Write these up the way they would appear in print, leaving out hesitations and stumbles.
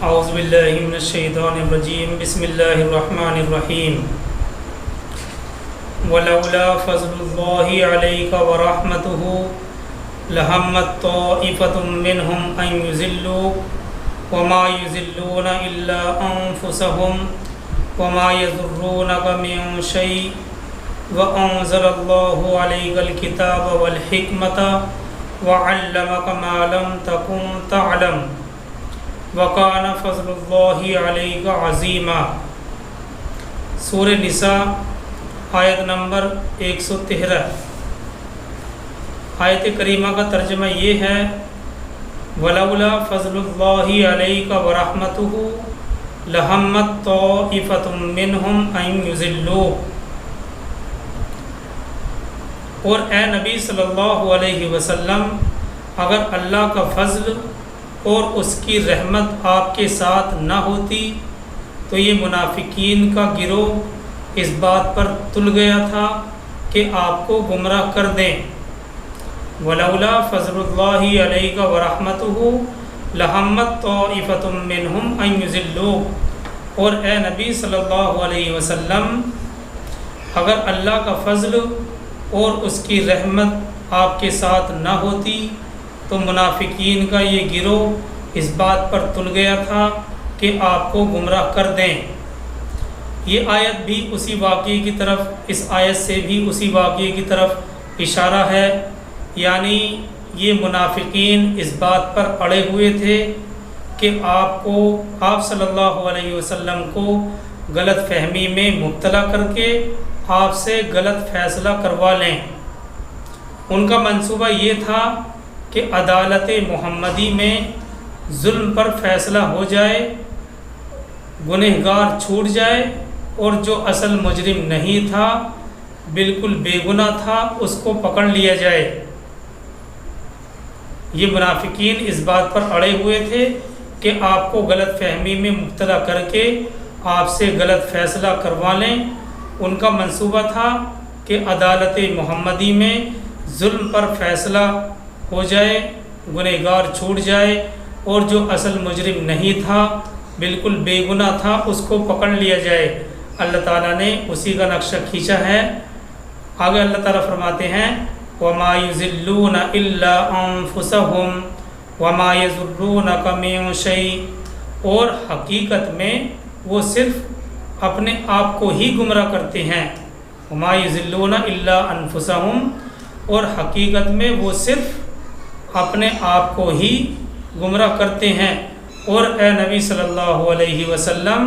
اعوذ باللہ من الشیطان الرجیم بسم اللہ الرحمن الرحیم ولولا فضل اللہ علیک ورحمتہ لہمت طائفۃ منہم ان یضلوک وما یضلون الا انفسہم وما یضرونک من شیء وانزل اللہ علیک الکتاب والحکمۃ وعلمک ما لم تکن تعلم وَقَانَ فَضْلُ اللَّهِ عَلَيْكَ عَظِيمًا۔ سورہ نساء آیت نمبر 113۔ آیت کریمہ کا ترجمہ یہ ہے وَلَوْلَا فَضْلُ اللَّهِ عَلَيْكَ وَرَحْمَتُهُ لَهَمَّتْ طَائِفَةٌ مِّنْهُمْ أَن يُضِلُّوكَ۔ اور اے نبی صلی اللہ علیہ وسلم، اگر اللہ کا فضل اور اس کی رحمت آپ کے ساتھ نہ ہوتی تو یہ منافقین کا گروہ اس بات پر تل گیا تھا کہ آپ کو گمراہ کر دیں۔ وَلَوْلَا فَضْلُ اللَّهِ عَلَيْكَ وَرَحْمَتُهُ لَهَمَّتْ طَائِفَةٌ مِّنْهُمْ أَن يُضِلُّوكَ۔ اور اے نبی صلی اللہ علیہ وسلم، اگر اللہ کا فضل اور اس کی رحمت آپ کے ساتھ نہ ہوتی تو منافقین کا یہ گروہ اس بات پر تل گیا تھا کہ آپ کو گمراہ کر دیں۔ یہ آیت بھی اسی واقعے کی طرف، اس آیت سے بھی اسی واقعے کی طرف اشارہ ہے، یعنی یہ منافقین اس بات پر اڑے ہوئے تھے کہ آپ صلی اللہ علیہ وسلم کو غلط فہمی میں مبتلا کر کے آپ سے غلط فیصلہ کروا لیں۔ ان کا منصوبہ یہ تھا کہ عدالت محمدی میں ظلم پر فیصلہ ہو جائے، گنہگار چھوٹ جائے اور جو اصل مجرم نہیں تھا، بالکل بے گناہ تھا، اس کو پکڑ لیا جائے۔ یہ منافقین اس بات پر اڑے ہوئے تھے کہ آپ کو غلط فہمی میں مبتلا کر کے آپ سے غلط فیصلہ کروا لیں۔ ان کا منصوبہ تھا کہ عدالت محمدی میں ظلم پر فیصلہ ہو جائے، گنہگار چھوٹ جائے اور جو اصل مجرم نہیں تھا، بالکل بے گناہ تھا، اس کو پکڑ لیا جائے۔ اللہ تعالیٰ نے اسی کا نقشہ کھینچا ہے۔ آگے اللہ تعالیٰ فرماتے ہیں وَمَا يُضِلُّونَ إِلَّا أَنفُسَهُمْ وَمَا يَضُرُّونَكَ مِن شَيْءٍ، اور حقیقت میں وہ صرف اپنے آپ کو ہی گمراہ کرتے ہیں۔ وَمَا يُضِلُّونَ إِلَّا أَنفُسَهُمْ، اور حقیقت میں وہ صرف اپنے آپ کو ہی گمراہ کرتے ہیں۔ اور اے نبی صلی اللہ علیہ وسلم،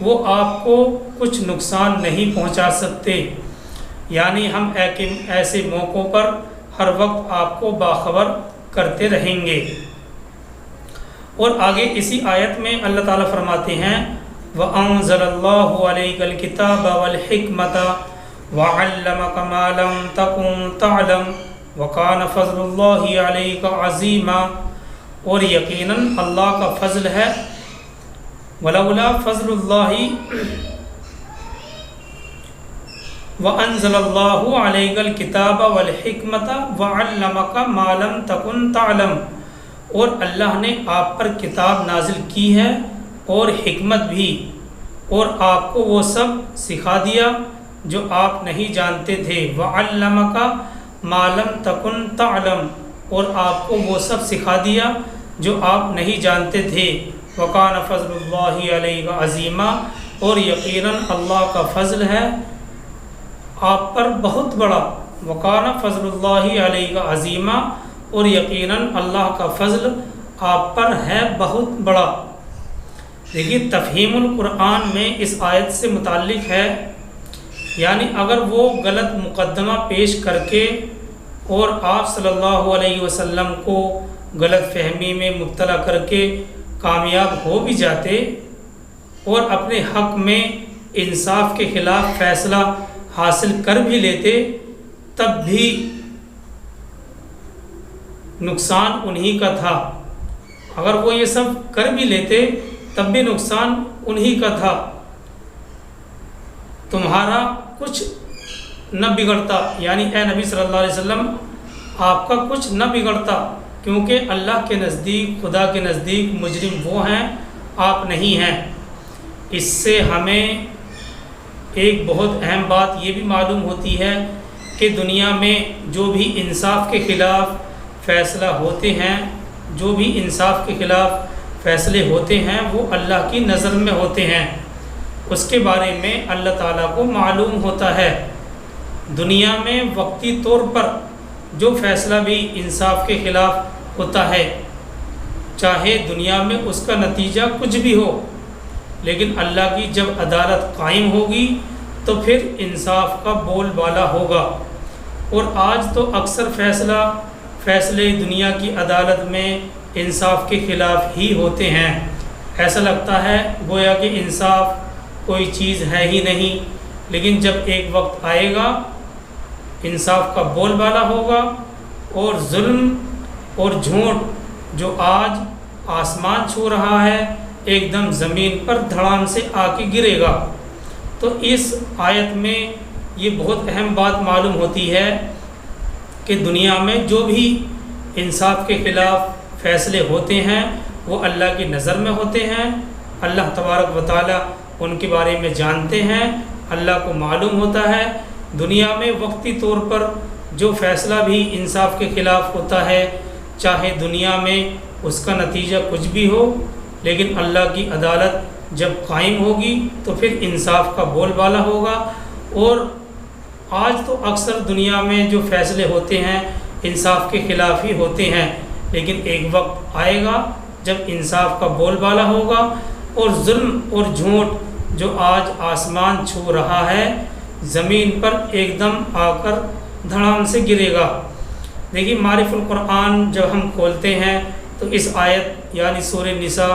وہ آپ کو کچھ نقصان نہیں پہنچا سکتے، یعنی ہم ایسے موقعوں پر ہر وقت آپ کو باخبر کرتے رہیں گے۔ اور آگے اسی آیت میں اللہ تعالیٰ فرماتے ہیں وَأَنزَلَ اللَّهُ عَلَيْكَ الْكِتَابَ وَالْحِكْمَةَ وَعَلَّمَكَ مَا لَمْ تَكُن تَعْلَمْ وَقَانَ فَضْلُ اللَّهِ عَلَيْكَ عَظِيمًا، اور یقیناً اللہ کا فضل ہے۔ وَلَوْلَا فَضْلُ اللَّهِ وَأَنزَلَ اللَّهُ عَلَيْكَ الْكِتَابَ وَالْحِكْمَةَ وَعَلَّمَكَ مَا لَمْ تَكُن تَعْلَمْ، اور اللہ نے آپ پر کتاب نازل کی ہے اور حکمت بھی، اور آپ کو وہ سب سکھا دیا جو آپ نہیں جانتے تھے۔ وَعَلَّمَكَ مَا لَمْ تَكُن تَعْلَمْ، اور آپ کو وہ سب سکھا دیا جو آپ نہیں جانتے تھے۔ وَقَانَ فَضْلُ اللَّهِ عَلَيْكَ عَظِيمًا، اور یقیناً اللہ کا فضل ہے آپ پر بہت بڑا۔ وَقَانَ فَضْلُ اللَّهِ عَلَيْكَ عَظِيمًا، اور یقیناً اللہ کا فضل آپ پر ہے بہت بڑا۔ دیکھیے تفہیم القرآن میں اس آیت سے متعلق ہے، یعنی اگر وہ غلط مقدمہ پیش کر کے اور آپ صلی اللہ علیہ وسلم کو غلط فہمی میں مبتلا کر کے کامیاب ہو بھی جاتے اور اپنے حق میں انصاف کے خلاف فیصلہ حاصل کر بھی لیتے، تب بھی نقصان انہی کا تھا۔ اگر وہ یہ سب کر بھی لیتے تب بھی نقصان انہی کا تھا، تمہارا کچھ نہ بگڑتا، یعنی اے نبی صلی اللہ علیہ وسلم آپ کا کچھ نہ بگڑتا، کیونکہ اللہ کے نزدیک، خدا کے نزدیک مجرم وہ ہیں آپ نہیں ہیں۔ اس سے ہمیں ایک بہت اہم بات یہ بھی معلوم ہوتی ہے کہ دنیا میں جو بھی انصاف کے خلاف فیصلہ ہوتے ہیں، جو بھی انصاف کے خلاف فیصلے ہوتے ہیں، وہ اللہ کی نظر میں ہوتے ہیں، اس کے بارے میں اللہ تعالیٰ کو معلوم ہوتا ہے۔ دنیا میں وقتی طور پر جو فیصلہ بھی انصاف کے خلاف ہوتا ہے، چاہے دنیا میں اس کا نتیجہ کچھ بھی ہو، لیکن اللہ کی جب عدالت قائم ہوگی تو پھر انصاف کا بول بالا ہوگا۔ اور آج تو اکثر فیصلے دنیا کی عدالت میں انصاف کے خلاف ہی ہوتے ہیں۔ ایسا لگتا ہے گویا کہ انصاف کوئی چیز ہے ہی نہیں، لیکن جب ایک وقت آئے گا انصاف کا بول بالا ہوگا اور ظلم اور جھوٹ جو آج آسمان چھو رہا ہے ایک دم زمین پر دھڑام سے آ کے گرے گا۔ تو اس آیت میں یہ بہت اہم بات معلوم ہوتی ہے کہ دنیا میں جو بھی انصاف کے خلاف فیصلے ہوتے ہیں وہ اللہ کی نظر میں ہوتے ہیں، اللہ تبارک و تعالیٰ ان کے بارے میں جانتے ہیں، اللہ کو معلوم ہوتا ہے۔ دنیا میں وقتی طور پر جو فیصلہ بھی انصاف کے خلاف ہوتا ہے، چاہے دنیا میں اس کا نتیجہ کچھ بھی ہو، لیکن اللہ کی عدالت جب قائم ہوگی تو پھر انصاف کا بول بالا ہوگا۔ اور آج تو اکثر دنیا میں جو فیصلے ہوتے ہیں انصاف کے خلاف ہی ہوتے ہیں، لیکن ایک وقت آئے گا جب انصاف کا بول بالا ہوگا اور ظلم اور جھوٹ جو آج آسمان چھو رہا ہے زمین پر ایک دم آ کر دھڑام سے گرے گا۔ دیکھیے معرف القرآن جب ہم کھولتے ہیں تو اس آیت یعنی سورہ نساء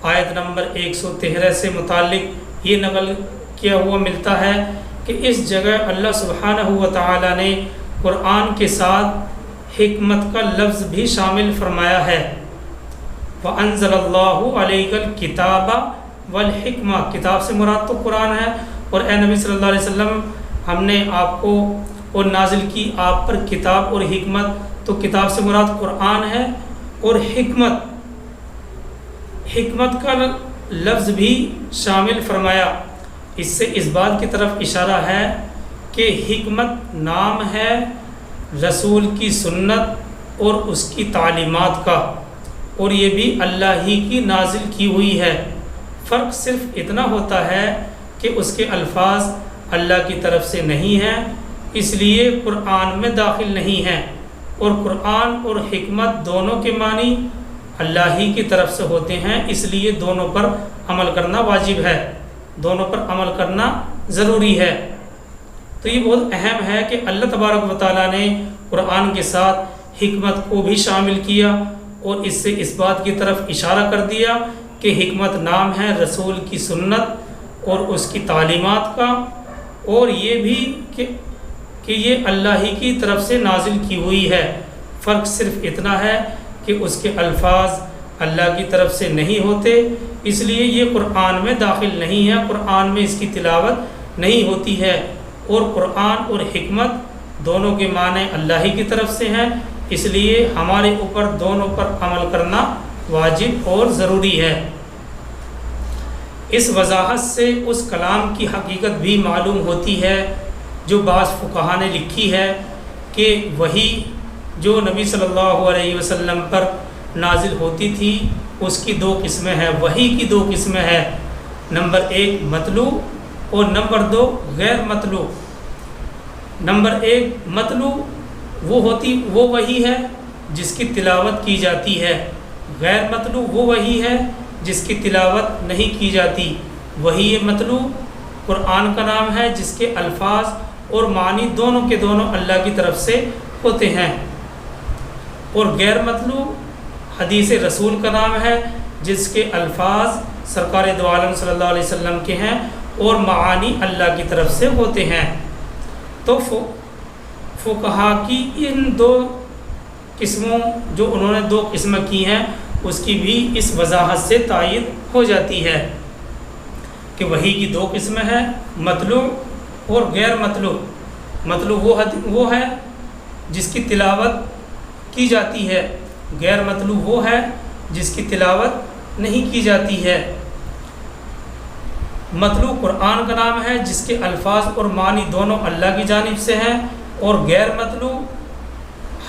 آیت نمبر 113 سے متعلق یہ نقل کیا ہوا ملتا ہے کہ اس جگہ اللہ سبحانہ و تعالیٰ نے قرآن کے ساتھ حکمت کا لفظ بھی شامل فرمایا ہے۔ وَأَنزَلَ اللَّهُ عَلَيْكَ الْكِتَابَ وَالْحِكْمَةَ، کتاب سے مراد تو قرآن ہے، اور اے نبی صلی اللہ علیہ وسلم ہم نے آپ کو اور نازل کی آپ پر کتاب اور حکمت، تو کتاب سے مراد قرآن ہے، اور حکمت کا لفظ بھی شامل فرمایا۔ اس سے اس بات کی طرف اشارہ ہے کہ حکمت نام ہے رسول کی سنت اور اس کی تعلیمات کا، اور یہ بھی اللہ ہی کی نازل کی ہوئی ہے۔ فرق صرف اتنا ہوتا ہے کہ اس کے الفاظ اللہ کی طرف سے نہیں ہیں، اس لیے قرآن میں داخل نہیں ہیں، اور قرآن اور حکمت دونوں کے معنی اللہ ہی کی طرف سے ہوتے ہیں، اس لیے دونوں پر عمل کرنا واجب ہے، دونوں پر عمل کرنا ضروری ہے۔ تو یہ بہت اہم ہے کہ اللہ تبارک و تعالیٰ نے قرآن کے ساتھ حکمت کو بھی شامل کیا، اور اس سے اس بات کی طرف اشارہ کر دیا کہ حکمت نام ہے رسول کی سنت اور اس کی تعلیمات کا، اور یہ بھی کہ یہ اللہ ہی کی طرف سے نازل کی ہوئی ہے۔ فرق صرف اتنا ہے کہ اس کے الفاظ اللہ کی طرف سے نہیں ہوتے، اس لیے یہ قرآن میں داخل نہیں ہے، قرآن میں اس کی تلاوت نہیں ہوتی ہے، اور قرآن اور حکمت دونوں کے معنی اللہ ہی کی طرف سے ہیں، اس لیے ہمارے اوپر دونوں پر عمل کرنا واجب اور ضروری ہے۔ اس وضاحت سے اس کلام کی حقیقت بھی معلوم ہوتی ہے جو بعض فقہا نے لکھی ہے کہ وحی جو نبی صلی اللہ علیہ وسلم پر نازل ہوتی تھی اس کی دو قسمیں ہیں، وحی کی دو قسمیں ہیں، نمبر 1 مطلوع اور نمبر 2 غیر مطلوع۔ نمبر 1 مطلوع وہ وحی ہے جس کی تلاوت کی جاتی ہے، غیر مطلوع وہ وحی ہے جس کی تلاوت نہیں کی جاتی۔ وحی مطلوع قرآن کا نام ہے جس کے الفاظ اور معنی دونوں کے دونوں اللہ کی طرف سے ہوتے ہیں، اور غیر مطلوع حدیث رسول کا نام ہے جس کے الفاظ سرکار دو عالم صلی اللہ علیہ وسلم کے ہیں اور معانی اللہ کی طرف سے ہوتے ہیں۔ تو فقہا کی ان دو قسموں جو انہوں نے دو قسمیں کی ہیں اس کی بھی اس وضاحت سے تائید ہو جاتی ہے کہ وحی کی دو قسمیں ہیں، مطلوع اور غیر مطلوع۔ مطلوع وہ ہے جس کی تلاوت کی جاتی ہے، غیر مطلوع وہ ہے جس کی تلاوت نہیں کی جاتی ہے۔ مطلوع قرآن کا نام ہے جس کے الفاظ اور معنی دونوں اللہ کی جانب سے ہیں، اور غیر مطلوع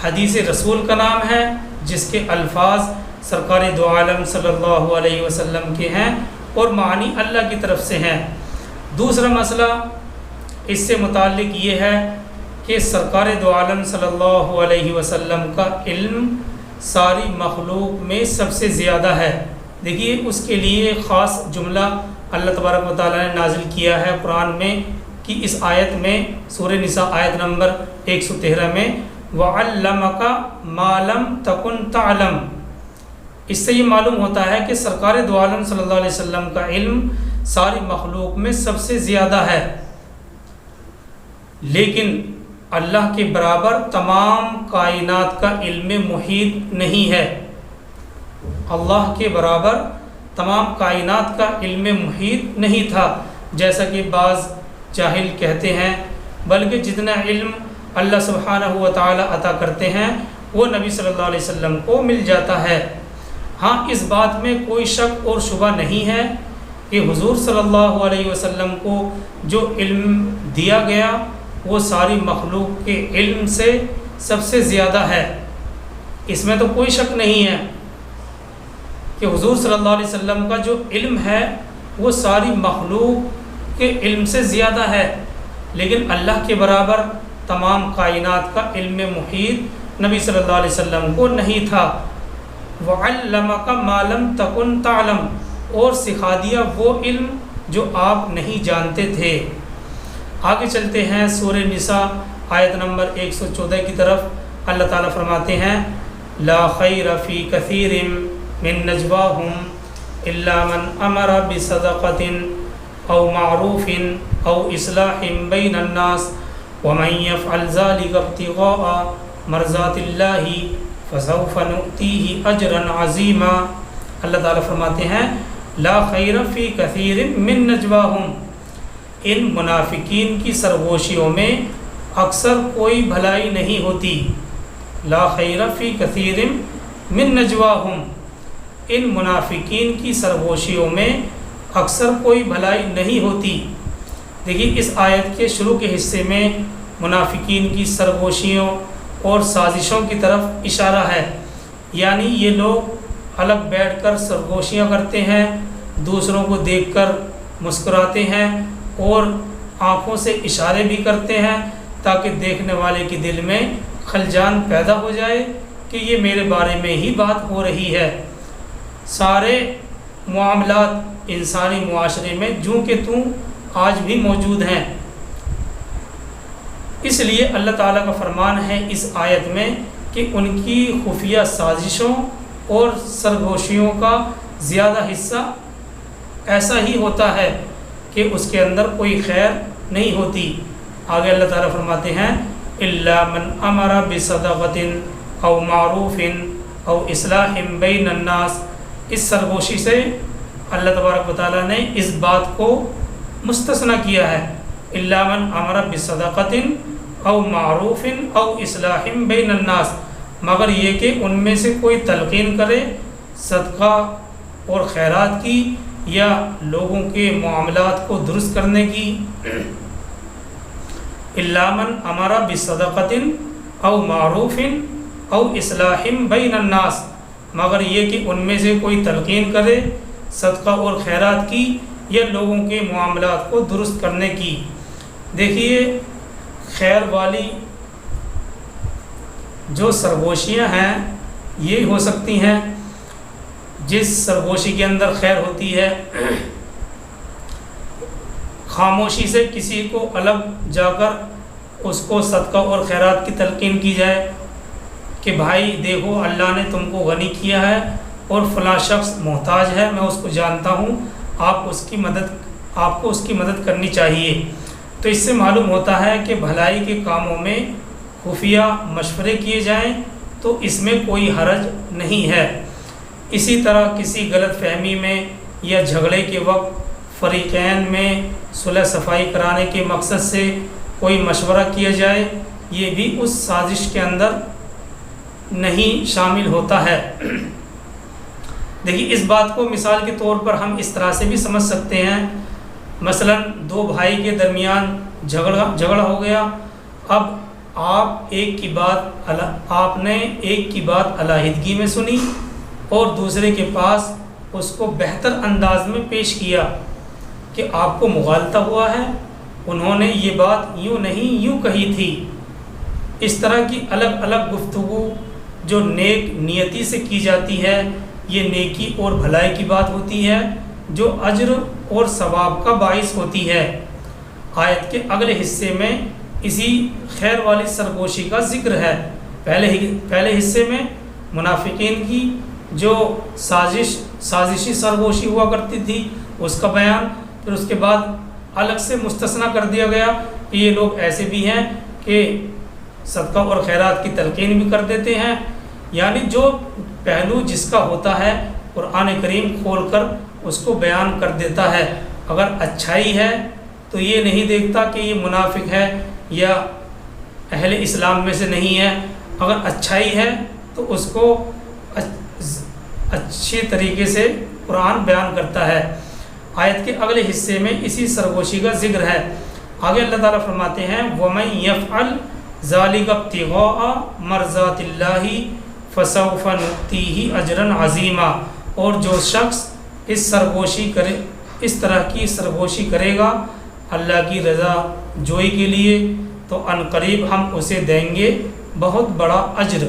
حدیث رسول کا نام ہے جس کے الفاظ سرکار دو عالم صلی اللہ علیہ وسلم کے ہیں اور معنی اللہ کی طرف سے ہیں۔ دوسرا مسئلہ اس سے متعلق یہ ہے کہ سرکار دو عالم صلی اللہ علیہ وسلم کا علم ساری مخلوق میں سب سے زیادہ ہے۔ دیکھیے اس کے لیے خاص جملہ اللہ تبارک و تعالیٰ نے نازل کیا ہے قرآن میں کہ اس آیت میں سورہ نساء آیت نمبر 113 میں وَعَلَّمَكَ مَا لَمْ تَكُنْ تَعْلَمْ۔ اس سے یہ معلوم ہوتا ہے کہ سرکار دو عالم صلی اللہ علیہ وسلم کا علم ساری مخلوق میں سب سے زیادہ ہے، لیکن اللہ کے برابر تمام کائنات کا علم محیط نہیں ہے۔ اللہ کے برابر تمام کائنات کا علم محیط نہیں تھا جیسا کہ بعض جاہل کہتے ہیں، بلکہ جتنا علم اللہ سبحانہ و تعالی عطا کرتے ہیں وہ نبی صلی اللہ علیہ وسلم کو مل جاتا ہے۔ ہاں اس بات میں کوئی شک اور شبہ نہیں ہے کہ حضور صلی اللہ علیہ وسلم کو جو علم دیا گیا وہ ساری مخلوق کے علم سے سب سے زیادہ ہے۔ اس میں تو کوئی شک نہیں ہے کہ حضور صلی اللہ علیہ وسلم کا جو علم ہے وہ ساری مخلوق کے علم سے زیادہ ہے، لیکن اللہ کے برابر تمام کائنات کا علم محیط نبی صلی اللہ علیہ وسلم کو نہیں تھا۔ وَعَلَّمَكَ مَا لَمْ تَكُنْ تَعْلَمْ، اور سکھا دیا وہ علم جو آپ نہیں جانتے تھے۔ آگے چلتے ہیں سورہ نساء آیت نمبر 114 کی طرف۔ اللہ تعالیٰ فرماتے ہیں لا خیر فی کثیر من نجواہم الا من امر بصدقۃ او معروف او اصلاح بین الناس ومن یفعل ذلک ابتغاء مرضات اللہ فسوف نؤتیہ اجرا عظیما۔ اللہ تعالیٰ فرماتے ہیں لا خیر فی کثیر من نجواہم، ان منافقین کی سرگوشیوں میں اکثر کوئی بھلائی نہیں ہوتی۔ لا خیر فی کثیر من نجواہم، ان منافقین کی سرگوشیوں میں اکثر کوئی بھلائی نہیں ہوتی۔ دیکھیے اس آیت کے شروع کے حصے میں منافقین کی سرگوشیوں اور سازشوں کی طرف اشارہ ہے، یعنی یہ لوگ الگ بیٹھ کر سرگوشیاں کرتے ہیں، دوسروں کو دیکھ کر مسکراتے ہیں اور آنکھوں سے اشارے بھی کرتے ہیں تاکہ دیکھنے والے کے دل میں خلجان پیدا ہو جائے کہ یہ میرے بارے میں ہی بات ہو رہی ہے۔ سارے معاملات انسانی معاشرے میں جوں کہ توں آج بھی موجود ہیں۔ اس لیے اللہ تعالیٰ کا فرمان ہے اس آیت میں کہ ان کی خفیہ سازشوں اور سرگوشیوں کا زیادہ حصہ ایسا ہی ہوتا ہے کہ اس کے اندر کوئی خیر نہیں ہوتی۔ آگے اللہ تعالیٰ فرماتے ہیں الا من امر بصدقۃ او معروف او اصلاح بین الناس۔ اس سرگوشی سے اللہ تبارک و تعالیٰ نے اس بات کو مستثنی کیا ہے، الا من امر بصدقۃ او معروف او اصلاح بین الناس، مگر یہ کہ ان میں سے کوئی تلقین کرے صدقہ اور خیرات کی یا لوگوں کے معاملات کو درست کرنے کی۔ الا من امر بصدقۃ او معروف او اصلاح بین الناس، مگر یہ کہ ان میں سے کوئی تلقین کرے صدقہ اور خیرات کی یا لوگوں کے معاملات کو درست کرنے کی۔ دیکھیے خیر والی جو سرگوشیاں ہیں یہ ہو سکتی ہیں جس سرگوشی کے اندر خیر ہوتی ہے، خاموشی سے کسی کو الگ جا کر اس کو صدقہ اور خیرات کی تلقین کی جائے کہ بھائی دیکھو اللہ نے تم کو غنی کیا ہے اور فلاں شخص محتاج ہے، میں اس کو جانتا ہوں، آپ کو اس کی مدد کرنی چاہیے۔ تو اس سے معلوم ہوتا ہے کہ بھلائی کے کاموں میں خفیہ مشورے کیے جائیں تو اس میں کوئی حرج نہیں ہے۔ اسی طرح کسی غلط فہمی میں یا جھگڑے کے وقت فریقین میں صلح صفائی کرانے کے مقصد سے کوئی مشورہ کیا جائے، یہ بھی اس سازش کے اندر نہیں شامل ہوتا ہے۔ دیکھیے اس بات کو مثال کے طور پر ہم اس طرح سے بھی سمجھ سکتے ہیں مثلاً دو بھائی کے درمیان جھگڑا ہو گیا، اب آپ نے ایک کی بات علیحدگی میں سنی اور دوسرے کے پاس اس کو بہتر انداز میں پیش کیا کہ آپ کو مغالطہ ہوا ہے، انہوں نے یہ بات یوں نہیں یوں کہی تھی۔ اس طرح کی الگ الگ گفتگو جو نیک نیتی سے کی جاتی ہے، یہ نیکی اور بھلائی کی بات ہوتی ہے جو اجر اور ثواب کا باعث ہوتی ہے۔ آیت کے اگلے حصے میں اسی خیر والی سرگوشی کا ذکر ہے۔ پہلے حصے میں منافقین کی جو سازشی سرگوشی ہوا کرتی تھی اس کا بیان، پھر اس کے بعد الگ سے مستثنیٰ کر دیا گیا کہ یہ لوگ ایسے بھی ہیں کہ صدقہ اور خیرات کی تلقین بھی کر دیتے ہیں، یعنی جو پہلو جس کا ہوتا ہے قرآن کریم کھول کر اس کو بیان کر دیتا ہے۔ اگر اچھائی ہے تو یہ نہیں دیکھتا کہ یہ منافق ہے یا اہل اسلام میں سے نہیں ہے، اگر اچھائی ہے تو اس کو اچھی طریقے سے قرآن بیان کرتا ہے۔ آیت کے اگلے حصے میں اسی سرگوشی کا ذکر ہے۔ آگے اللہ تعالیٰ فرماتے ہیں وَمَن يَفْعَلْ ذَلِكَ ابْتِغَاءَ مَرْضَاتِ اللَّهِ فَسَوْفَ نُؤْتِيهِ أَجْرًا عَظِيمًا، اور جو شخص اس طرح کی سرگوشی کرے گا اللہ کی رضا جوئی کے لیے تو ان قریب ہم اسے دیں گے بہت بڑا اجر۔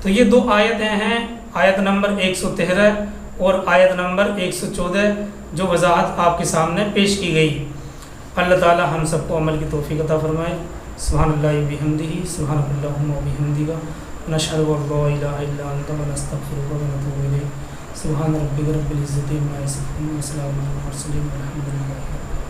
تو یہ دو آیتیں ہیں، آیت نمبر 113 اور آیت نمبر 114 جو وضاحت آپ کے سامنے پیش کی گئی۔ اللہ تعالی ہم سب کو عمل کی توفیق عطا فرمائے۔ سبحان اللہ بحمدہ، سبحانک اللہم وبحمدک، نشہد ان لا الہ الا انت ونستغفرک ونتوب الیک۔ سبحان ربک رب العزۃ عما یصفون وسلام علی المرسلین والحمد للہ۔